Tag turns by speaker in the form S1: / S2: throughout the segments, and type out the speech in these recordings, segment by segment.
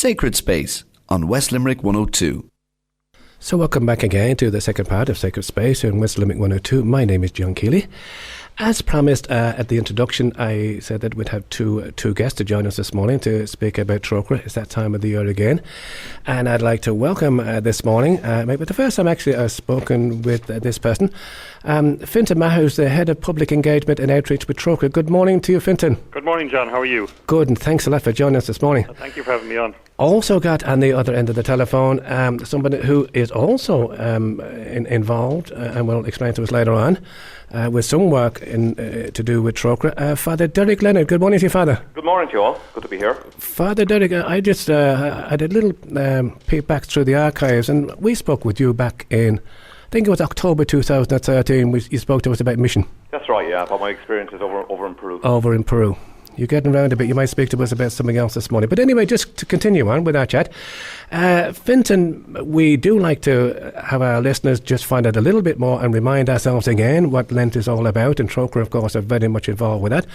S1: Sacred Space on West Limerick 102.
S2: So welcome back again to the second part of Sacred Space in West Limerick 102. My name is John Keeley. As promised at the introduction, I said that we'd have two guests to join us this morning to speak about Trócaire. It's that time of the year again. And I'd like to welcome this morning, maybe the first time actually I've spoken with this person, Fintan Maher, who's the Head of Public Engagement and Outreach with Trócaire. Good morning to you, Fintan.
S3: Good morning, John. How are you?
S2: Good, and thanks a lot for joining us this morning.
S3: Thank you for having me on.
S2: Also got on the other end of the telephone somebody who is also involved, and will explain to us later on, with some work to do with Trocaire. Father Derek Leonard, good morning to you, Father.
S4: Good morning to you all. Good to be here.
S2: Father Derek, I just I did a little peek back through the archives, and we spoke with you back in, I think it was October 2013. You spoke to us about mission.
S4: That's right, yeah, about my experiences over in Peru.
S2: Over in Peru. You're getting around a bit. You might speak to us about something else this morning. But anyway, just to continue on with our chat, Fintan, we do like to have our listeners just find out a little bit more and remind ourselves again what Lent is all about. And Trócaire, of course, are very much involved with that.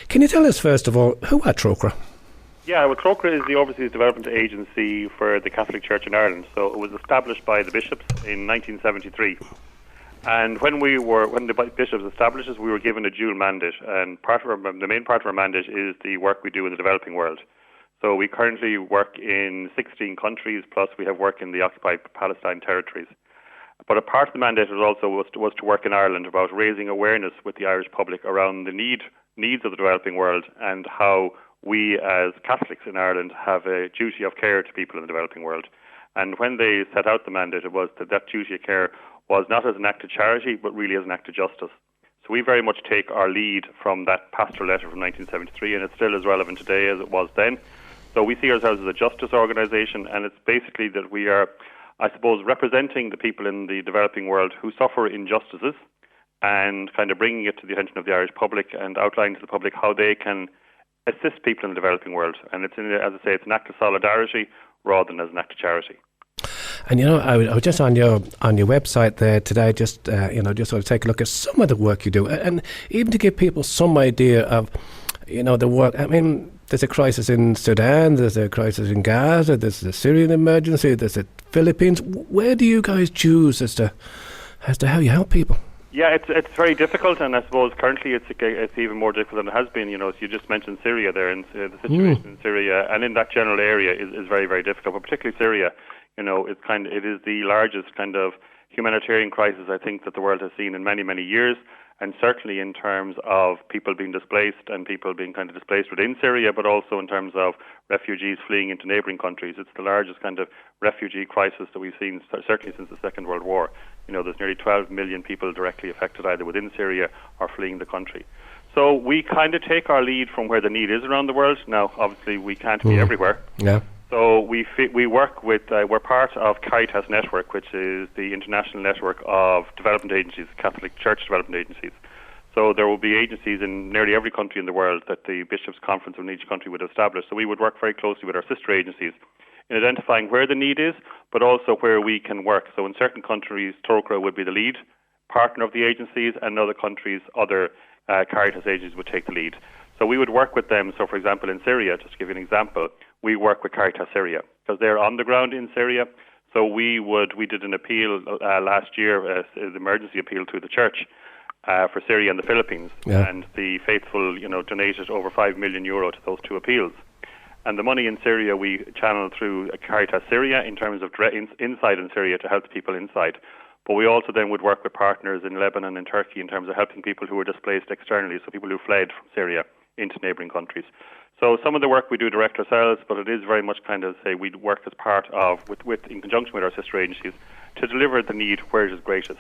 S2: Can you tell us, first of all, who are Trócaire?
S3: Yeah, well, Trócaire is the Overseas Development Agency for the Catholic Church in Ireland. So it was established by the bishops in 1973. And when the bishops established us, we were given a dual mandate, and the main part of our mandate is the work we do in the developing world. So we currently work in 16 countries, plus we have work in the occupied Palestine territories. But a part of the mandate was to work in Ireland about raising awareness with the Irish public around the needs of the developing world and how we as Catholics in Ireland have a duty of care to people in the developing world. And when they set out the mandate, it was that duty of care was not as an act of charity, but really as an act of justice. So we very much take our lead from that pastoral letter from 1973, and it's still as relevant today as it was then. So we see ourselves as a justice organisation, and it's basically that we are, I suppose, representing the people in the developing world who suffer injustices and kind of bringing it to the attention of the Irish public and outlining to the public how they can assist people in the developing world. And it's, as I say, it's an act of solidarity rather than as an act of charity.
S2: And I was just on your website there today, just sort of take a look at some of the work you do, and even to give people some idea of, the work. I mean, there's a crisis in Sudan, there's a crisis in Gaza, there's the Syrian emergency, there's the Philippines. Where do you guys choose as to how you help people?
S3: Yeah, it's very difficult, and I suppose currently it's even more difficult than it has been. So you just mentioned Syria there, and the situation in Syria and in that general area is very, very difficult, but particularly Syria. It is the largest kind of humanitarian crisis I think that the world has seen in many, many years, and certainly in terms of people being displaced and people being kind of displaced within Syria, but also in terms of refugees fleeing into neighbouring countries. It's the largest kind of refugee crisis that we've seen certainly since the Second World War. There's nearly 12 million people directly affected either within Syria or fleeing the country. So we kind of take our lead from where the need is around the world. Now, obviously, we can't be everywhere.
S2: Yeah.
S3: So we work with, we're part of Caritas Network, which is the international network of development agencies, Catholic Church development agencies. So there will be agencies in nearly every country in the world that the Bishops' Conference in each country would establish. So we would work very closely with our sister agencies in identifying where the need is, but also where we can work. So in certain countries, Trócaire would be the lead partner of the agencies, and in other countries, other Caritas agencies would take the lead. So we would work with them. So, for example, in Syria, just to give you an example, we work with Caritas Syria because they're on the ground in Syria. So we did an appeal last year, an emergency appeal to the church for Syria and the Philippines, and the faithful, donated over €5 million to those two appeals. And the money in Syria we channeled through Caritas Syria in terms of inside in Syria to help the people inside. But we also then would work with partners in Lebanon and Turkey in terms of helping people who were displaced externally, so people who fled from Syria into neighbouring countries. So some of the work we do direct ourselves, but it is very much kind of, say, we work as part of, in conjunction with our sister agencies, to deliver the need where it is greatest.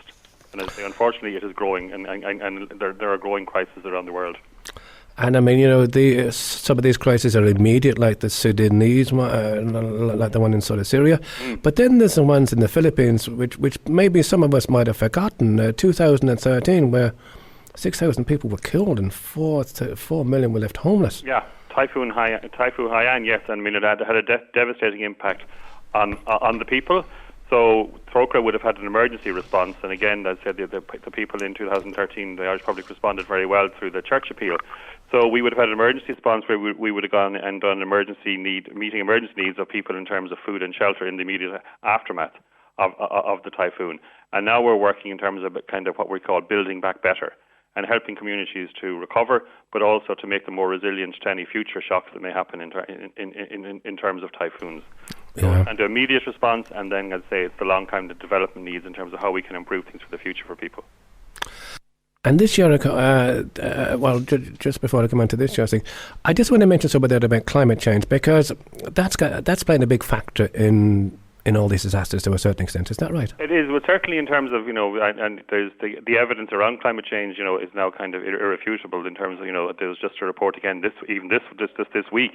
S3: And as I say, unfortunately, it is growing, and there are growing crises around the world.
S2: And I mean, some of these crises are immediate, like the Sudanese, like the one in sort of Syria. But then there's the ones in the Philippines, which maybe some of us might have forgotten. 2013, where 6,000 people were killed and 4 million were left homeless.
S3: Yeah, Typhoon Haiyan, yes. I mean, it had a devastating impact on the people. So Trócaire would have had an emergency response, and again, as I said, the people in 2013, the Irish public responded very well through the church appeal. So we would have had an emergency response where we would have gone and done meeting emergency needs of people in terms of food and shelter in the immediate aftermath of the typhoon. And now we're working in terms of kind of what we call building back better and helping communities to recover, but also to make them more resilient to any future shocks that may happen in terms of typhoons.
S2: Yeah.
S3: And the immediate response, and then I'd say it's the long-term development needs in terms of how we can improve things for the future for people.
S2: And this year, just before I come on to this year's thing, I just want to mention something there about climate change, because that's playing a big factor in all these disasters to a certain extent. Is that right? It is.
S3: Well, certainly in terms of, and there's the evidence around climate change, is now kind of irrefutable in terms of, there was just a report again this week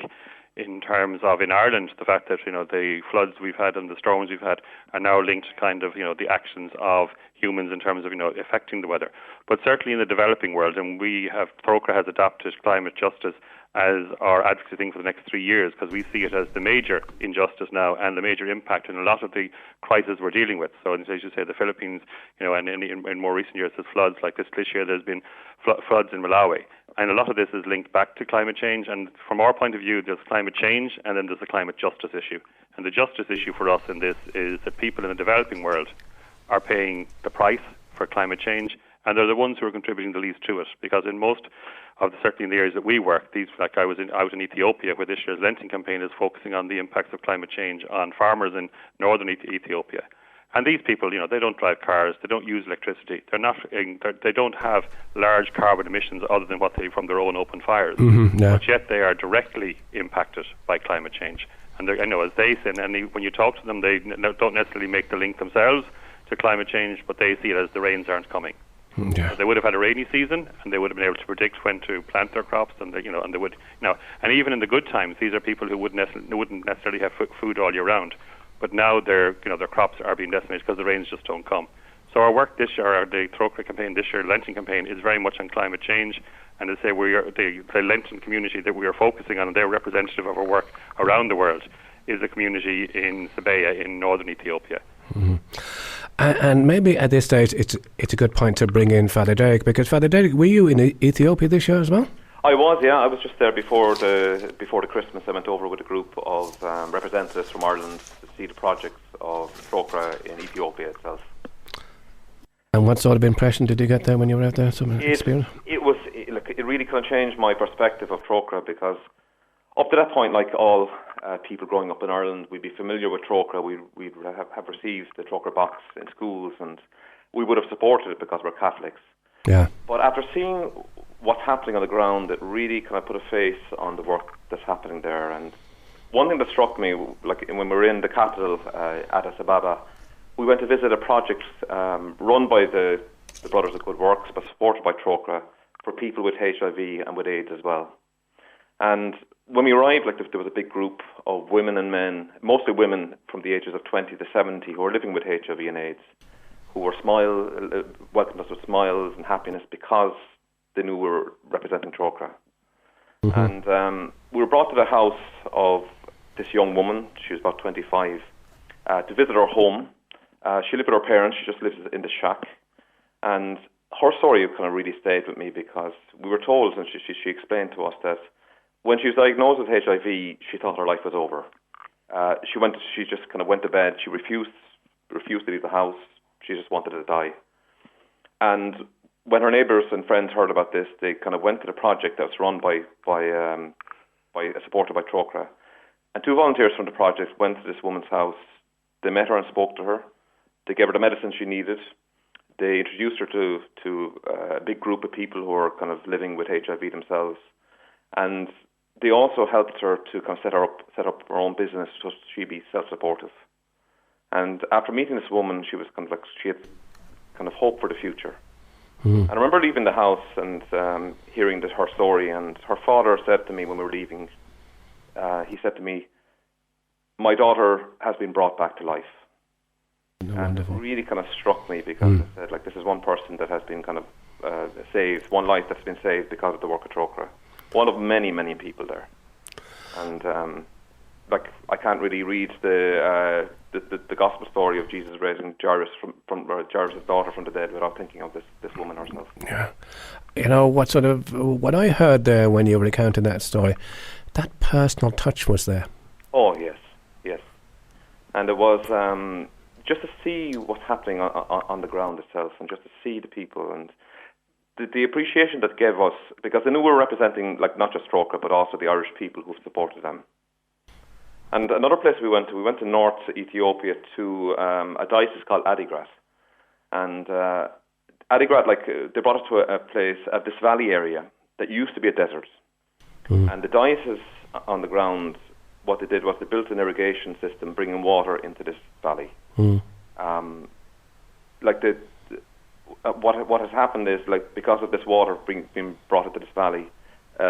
S3: in terms of in Ireland, the fact that, the floods we've had and the storms we've had are now linked to kind of, the actions of humans in terms of, affecting the weather. But certainly in the developing world, and Trócaire has adopted climate justice as our advocacy thing for the next 3 years, because we see it as the major injustice now and the major impact in a lot of the crises we're dealing with. So as you say, the Philippines, and in more recent years, there's floods like this year. There's been floods in Malawi, and a lot of this is linked back to climate change. And from our point of view, there's climate change, and then there's the climate justice issue. And the justice issue for us in this is that people in the developing world are paying the price for climate change, and they're the ones who are contributing the least to it, because in most of certainly in the areas that we work, I was out in Ethiopia, where this year's Lenten campaign is focusing on the impacts of climate change on farmers in northern Ethiopia. And these people, they don't drive cars, they don't use electricity, they don't have large carbon emissions other than what they from their own open fires.
S2: Mm-hmm, yeah.
S3: But yet they are directly impacted by climate change. And as they say, and when you talk to them, they don't necessarily make the link themselves to climate change, but they see it as the rains aren't coming.
S2: Yeah.
S3: So they would have had a rainy season, and they would have been able to predict when to plant their crops, and they would, and even in the good times, these are people who wouldn't necessarily have food all year round, but now their crops are being decimated because the rains just don't come. So our work this year, the Trócaire campaign this year, Lenten campaign, is very much on climate change, and to say we are the Lenten community that we are focusing on, and they're representative of our work around the world, is the community in Sabaya in northern Ethiopia.
S2: Mm-hmm. And maybe at this stage it's a good point to bring in Father Derek, because Father Derek, were you in Ethiopia this year as well?
S4: I was, yeah. I was just there before the Christmas. I went over with a group of representatives from Ireland to see the projects of Trócaire in Ethiopia itself.
S2: And what sort of impression did you get there when you were out there? Some experience?
S4: It really kind of changed my perspective of Trócaire, because up to that point, like all people growing up in Ireland, we'd be familiar with Trócaire. We'd have received the Trócaire box in schools, and we would have supported it because we're Catholics.
S2: Yeah.
S4: But after seeing what's happening on the ground, it really kind of put a face on the work that's happening there. And one thing that struck me, like when we were in the capital, Addis Ababa, we went to visit a project run by the Brothers of Good Works, but supported by Trócaire, for people with HIV and with AIDS as well. And when we arrived, there was a big group of women and men, mostly women from the ages of 20 to 70, who were living with HIV and AIDS, who were welcomed us with smiles and happiness because they knew we were representing Trócaire. Mm-hmm. And we were brought to the house of this young woman. She was about 25, to visit her home. She lived with her parents. She just lives in the shack. And her story kind of really stayed with me, because we were told, and she explained to us, that when she was diagnosed with HIV, she thought her life was over. She just kind of went to bed. She refused to leave the house. She just wanted to die. And when her neighbours and friends heard about this, they kind of went to the project that was run supported by Trócaire. And two volunteers from the project went to this woman's house. They met her and spoke to her. They gave her the medicine she needed. They introduced her to a big group of people who are kind of living with HIV themselves. And they also helped her to kind of set up her own business so she'd be self-supportive. And after meeting this woman, she was kind of like, she had kind of hope for the future. Mm. And I remember leaving the house and hearing her story. And her father said to me when we were leaving, he said to me, "My daughter has been brought back to life." And it really kind of struck me, because I said, this is one person that has been kind of saved, one life that's been saved because of the work of Trócaire. One of many, many people there. And I can't really read the gospel story of Jesus raising Jairus from Jairus' daughter from the dead without thinking of this woman herself.
S2: Yeah. what I heard there when you were recounting that story, that personal touch was there.
S4: Oh, yes. And it was just to see what's happening on the ground itself, and just to see the people and the appreciation that gave us, because I knew we were representing not just Trócaire, but also the Irish people who've supported them. And another place we went to North Ethiopia to a diocese called Adigrat. And Adigrat, they brought us to a place, this valley area that used to be a desert. And the diocese on the ground, what they did was they built an irrigation system bringing water into this valley. What has happened is, because of this water being brought into this valley,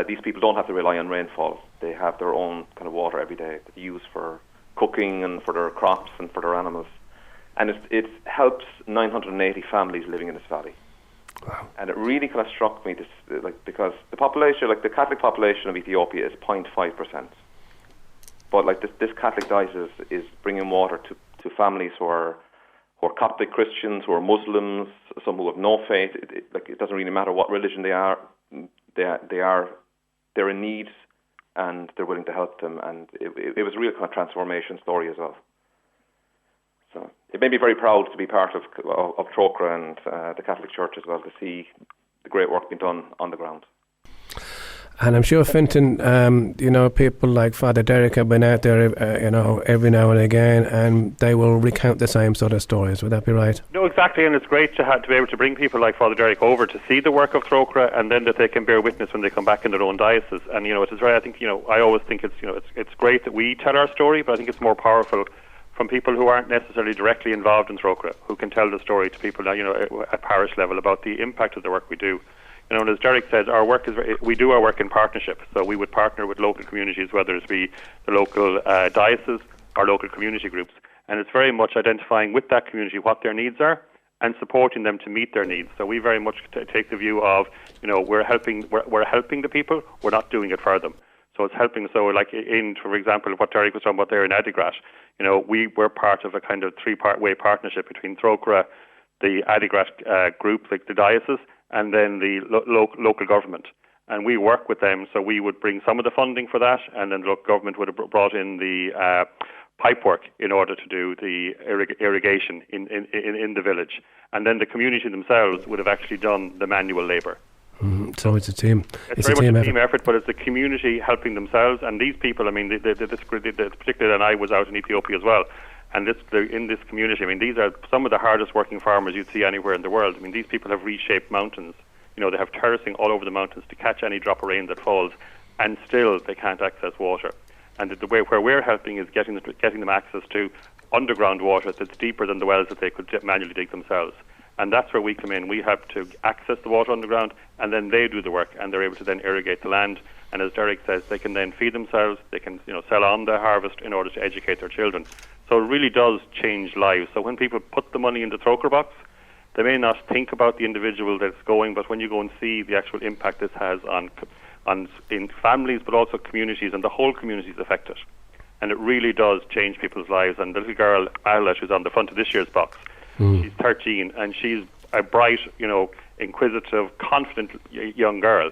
S4: these people don't have to rely on rainfall. They have their own kind of water every day that they use for cooking and for their crops and for their animals. And it helps 980 families living in this valley.
S2: Wow.
S4: And it really kind of struck me, because the population, the Catholic population of Ethiopia is 0.5%. But this Catholic diocese is bringing water to families who are Coptic Christians, who are Muslims, some who have no faith. It doesn't really matter what religion they are. They're in need, and they're willing to help them. And it was a real kind of transformation story as well. So it made me very proud to be part of Trócaire and the Catholic Church as well, to see the great work being done on the ground.
S2: And I'm sure, Fintan, people like Father Derek have been out there, every now and again, and they will recount the same sort of stories. Would that be right? No,
S3: exactly, and it's great to be able to bring people like Father Derek over to see the work of Trócaire, and then that they can bear witness when they come back in their own diocese. And it is right. I think I always think it's great that we tell our story, but I think it's more powerful from people who aren't necessarily directly involved in Trócaire, who can tell the story to people at parish level about the impact of the work we do. And as Derek says, we do our work in partnership. So we would partner with local communities, whether it be the local diocese or local community groups. And it's very much identifying with that community what their needs are and supporting them to meet their needs. So we very much take the view of, we're helping the people, we're not doing it for them. So it's helping. So for example, what Derek was talking about there in Adigrat, we're part of a kind of three-part-way partnership between Trócaire, the Adigrat group, like the diocese, and then the local government. And we work with them, so we would bring some of the funding for that, and then the local government would have brought in the pipework in order to do the irrigation in the village. And then the community themselves would have actually done the manual labour.
S2: So it's a team.
S3: It's very much a team effort, but it's the community helping themselves. And these people, particularly, and I was out in Ethiopia as well, and in this community, these are some of the hardest working farmers you'd see anywhere in the world. These people have reshaped mountains. They have terracing all over the mountains to catch any drop of rain that falls, and still they can't access water. And where we're helping is getting them access to underground water that's deeper than the wells that they could manually dig themselves. And that's where we come in. We have to access the water underground, and then they do the work, and they're able to then irrigate the land. And as Derek says, they can then feed themselves. They can, sell on the harvest in order to educate their children. So it really does change lives. So when people put the money in the Trócaire box, they may not think about the individual that's going, but when you go and see the actual impact this has in families, but also communities, and the whole community is affected. And it really does change people's lives. And the little girl, Ayla, who's on the front of this year's box, she's 13, and she's a bright, inquisitive, confident young girl.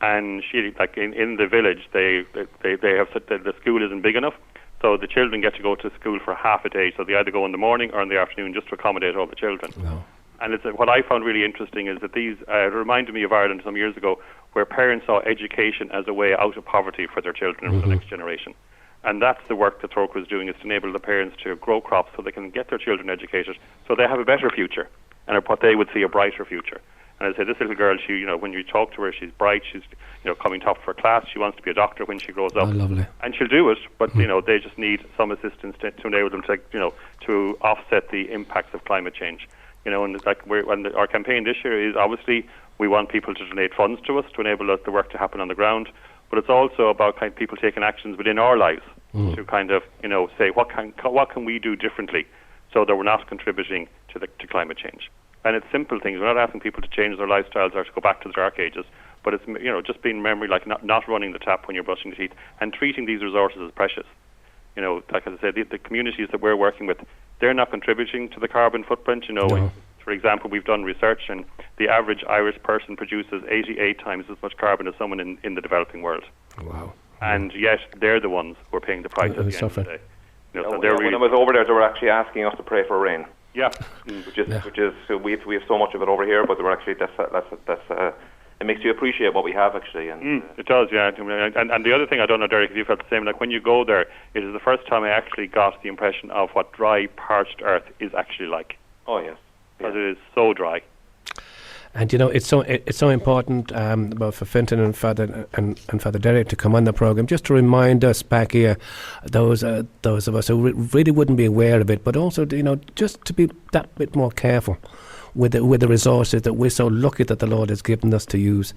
S3: And she, in the village, they have said that the school isn't big enough, so the children get to go to school for half a day. So they either go in the morning or in the afternoon, just to accommodate all the children. No. And what I found really interesting is that these reminded me of Ireland some years ago, where parents saw education as a way out of poverty for their children and for the next generation. And that's the work that Trócaire is doing, is to enable the parents to grow crops so they can get their children educated, so they have a better future, and what they would see a brighter future. And I say, this little girl, she, when you talk to her, she's bright, she's, coming top for class, she wants to be a doctor when she grows up.
S2: Oh, lovely.
S3: And she'll do it, but, they just need some assistance to enable them to offset the impacts of climate change. And our campaign this year is, obviously, we want people to donate funds to us to enable the work to happen on the ground, but it's also about people taking actions within our lives to say, what can we do differently so that we're not contributing to climate change. And it's simple things. We're not asking people to change their lifestyles or to go back to the dark ages, but it's just being memory, not running the tap when you're brushing your teeth, and treating these resources as precious. Like as I said, the communities that we're working with, they're not contributing to the carbon footprint. For example, we've done research, and the average Irish person produces 88 times as much carbon as someone in the developing world.
S2: Wow.
S3: And yet they're the ones who are paying the price at the end of the day. So
S4: when I was over there, they were actually asking us to pray for rain.
S3: Yeah.
S4: Which is so we have so much of it over here, but they were actually that's it makes you appreciate what we have, actually. And
S3: it does, yeah. And the other thing, I don't know, Derek, if you felt the same, like when you go there, it is the first time I actually got the impression of what dry, parched earth is actually like.
S4: Oh, yes.
S3: Because it is so dry.
S2: And it's so important both for Fintan and Father Derek to come on the programme, just to remind us back here, those of us who really wouldn't be aware of it, but also just to be that bit more careful with the resources that we're so lucky that the Lord has given us to use.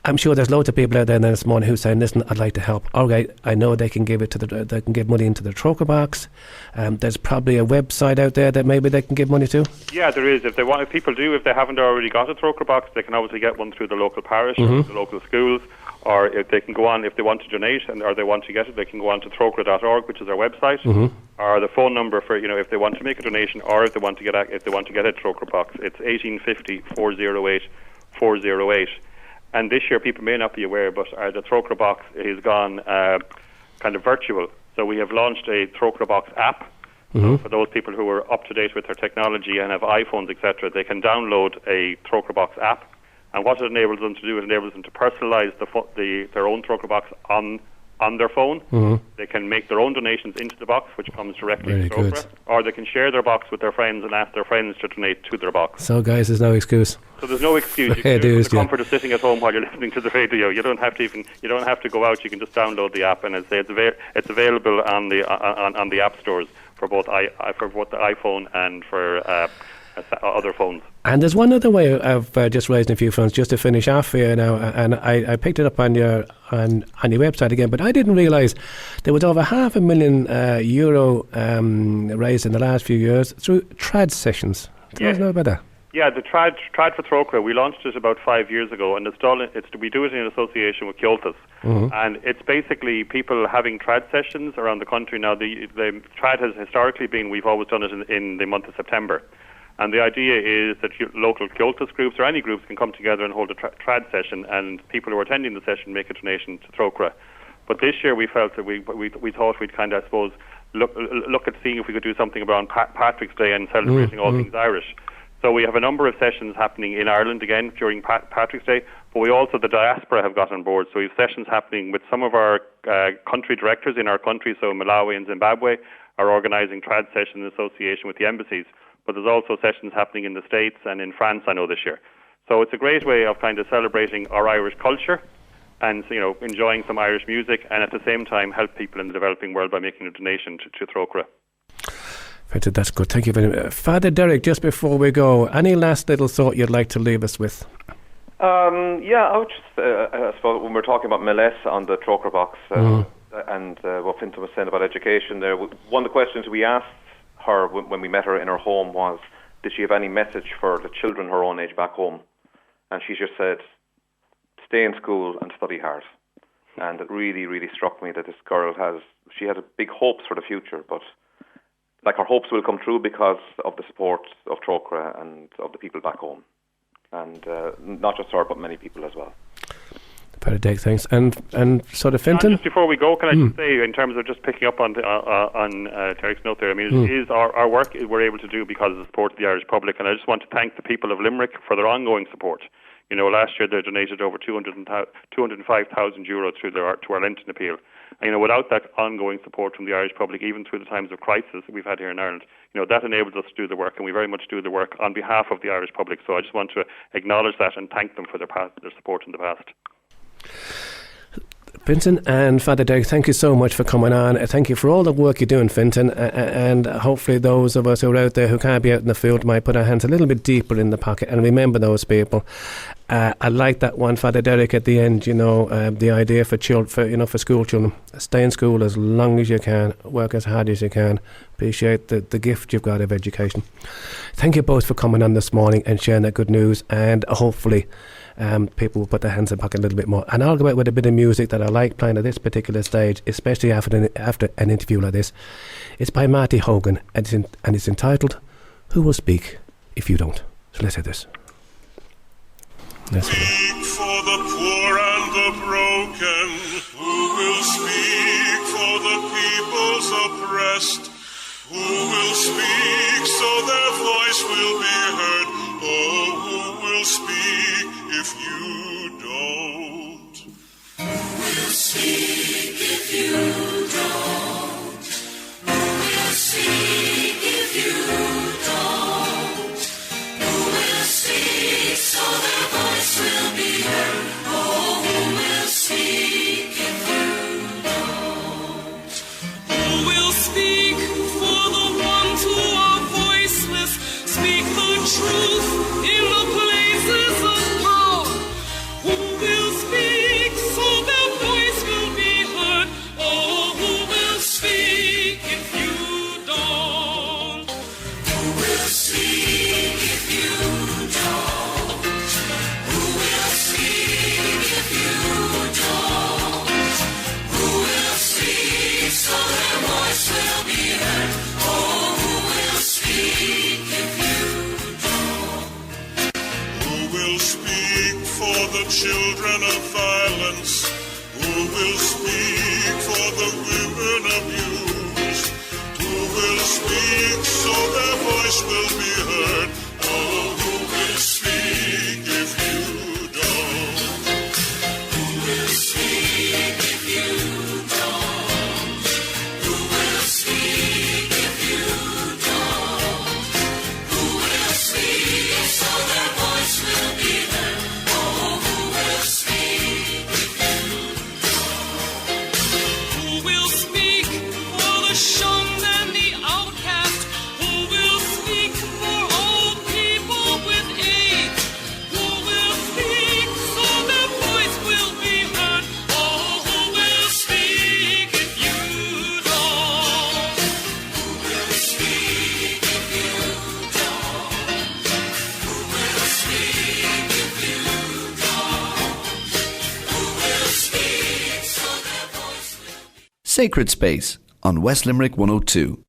S2: I'm sure there's loads of people out there this morning who are saying, "Listen, I'd like to help." All right, I know they can give they can give money into the Trócaire box. There's probably a website out there that maybe they can give money to.
S3: Yeah, there is. If they haven't already got a Trócaire box, they can obviously get one through the local parish, or the local schools, or if they can go on, if they want to donate or they want to get it, they can go on to trocaire.org, which is our website, or the phone number for if they want to make a donation, or if they want to get a Trócaire box, it's 1850 408 408. And this year, people may not be aware, but the Trócaire box has gone kind of virtual. So we have launched a Trócaire box app. So for those people who are up to date with their technology and have iPhones, etc., they can download a Trócaire box app. And what it enables them to do, it enables them to personalise their own Trócaire box on their phone. They can make their own donations into the box, which comes directly to Trócaire, or they can share their box with their friends and ask their friends to donate to their box.
S2: So, guys, there's no excuse.
S3: So there's no excuse. You can do it with the comfort of sitting at home while you're listening to the radio. You don't have to go out. You can just download the app, and it's available on the app stores for both the iPhone and for other phones.
S2: And there's one other way of just raising a few funds, just to finish off here now, and I picked it up on your website again, but I didn't realise there was over €500,000 raised in the last few years through trad sessions. Tell us know about that.
S3: Yeah, the Trad for Trócaire, we launched it about 5 years ago, and we do it in association with Cultus. And it's basically people having trad sessions around the country. Now, the trad has historically been, we've always done it in the month of September. And the idea is that local Cultus groups or any groups can come together and hold a trad session, and people who are attending the session make a donation to Trócaire. But this year we felt that we thought we'd kind of, I suppose, look at seeing if we could do something around Patrick's Day and celebrating all things Irish. So we have a number of sessions happening in Ireland again during Patrick's Day, but we also, the diaspora have got on board. So we have sessions happening with some of our country directors in our country, so Malawi and Zimbabwe are organising trad sessions in association with the embassies. But there's also sessions happening in the States and in France, I know, this year. So it's a great way of kind of celebrating our Irish culture and, enjoying some Irish music, and at the same time help people in the developing world by making a donation to Trócaire.
S2: That's good. Thank you very much. Father Derek, just before we go, any last little thought you'd like to leave us with?
S4: I would just, I suppose, when we're talking about Melissa on the Trócaire box and what Fintan was saying about education there, one of the questions we asked her when we met her in her home was, did she have any message for the children her own age back home? And she just said, stay in school and study hard. And it really, really struck me that this girl had big hopes for the future, but her hopes will come true because of the support of Trócaire and of the people back home. And not just her, but many people as well.
S2: Father Derek, thanks. And sort of Fintan?
S3: Just before we go, can I just say, in terms of just picking up on Derek's note there, I mean, it is our work we're able to do because of the support of the Irish public, and I just want to thank the people of Limerick for their ongoing support. Last year they donated over €205,000 to our Lenten appeal. And, without that ongoing support from the Irish public, even through the times of crisis we've had here in Ireland, that enables us to do the work, and we very much do the work on behalf of the Irish public. So I just want to acknowledge that and thank them for their support in the past.
S2: Fintan and Father Derek, thank you so much for coming on. Thank you for all the work you're doing, Fintan, and hopefully those of us who are out there who can't be out in the field might put our hands a little bit deeper in the pocket and remember those people. I like that one, Father Derek, at the end, the idea for school children, stay in school as long as you can, work as hard as you can, appreciate the gift you've got of education. Thank you both for coming on this morning and sharing that good news, and hopefully people will put their hands in the pocket a little bit more. And I'll go out with a bit of music that I like playing at this particular stage, especially after an interview like this. It's by Marty Hogan, and it's entitled, Who Will Speak if you don't. So let's hear this. Let's hear this.
S5: Speak for the poor and the broken. Who will speak for the peoples oppressed? Who will speak so their voice will be heard? Oh, who will speak if you don't? Who will speak if you don't? Who will speak if you don't? Who will speak so their voice will be heard? Oh, who will speak if you don't? Who will speak for the ones who are voiceless? Speak the truth in the places of power. Who will speak so their voice will be heard? Oh, who will speak if you don't? Who will speak if you don't? Who will speak if you don't? Who will speak so their voice will be heard? Oh, who will speak if you don't? Who will speak for the children of violence? Who will speak for the women abused? Who will speak so their voice will be heard? Oh, who will speak if you don't? Who will speak if you don't? Who will speak if you don't? Who will speak so their voice will be heard? Oh, who will speak if you don't? Who will speak for the shunned and the outcast? Who will speak for old people with AIDS? Who will speak so their voice will be heard? Oh, who will speak if you don't? Who will speak if you don't? Who will speak if you don't? Who will speak so their voice will be
S1: Sacred Space on West Limerick 102.